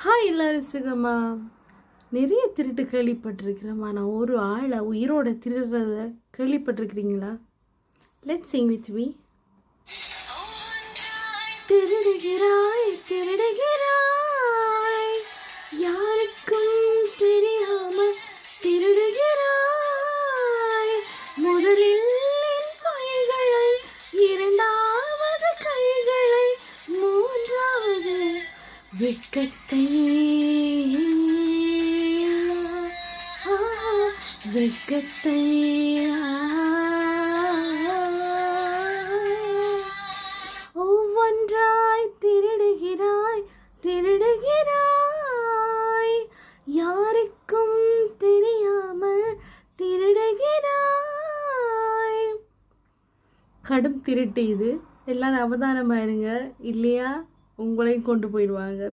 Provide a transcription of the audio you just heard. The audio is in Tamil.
ஹாய் எல்லாரும் சுகமா. நிறைய திருட்டு கேள்விப்பட்டிருக்கிறேம்மா. நான் ஒரு ஆளை உயிரோட திருடுறத கேள்விப்பட்டிருக்கிறீங்களா? Let's sing with me. திருடுகிறாய் திருடுகிறாய், யாருக்கும் தெரியாமல் திருடுகிறாய். முதலில் என் கைகளை, இரண்டாவது கைகளை, மூன்றாவது வெட்கத்தை வெட்கத்தை ஒவ்வொன்றாய் திருடுகிறாய் திருடுகிறாய், யாருக்கும் தெரியாமல் திருடுகிறாய். கடும் திருட்டு இது. எல்லாரும் அவதானமாயிருங்க, இல்லையா உங்களையும் கொண்டு போயிடுவாங்க.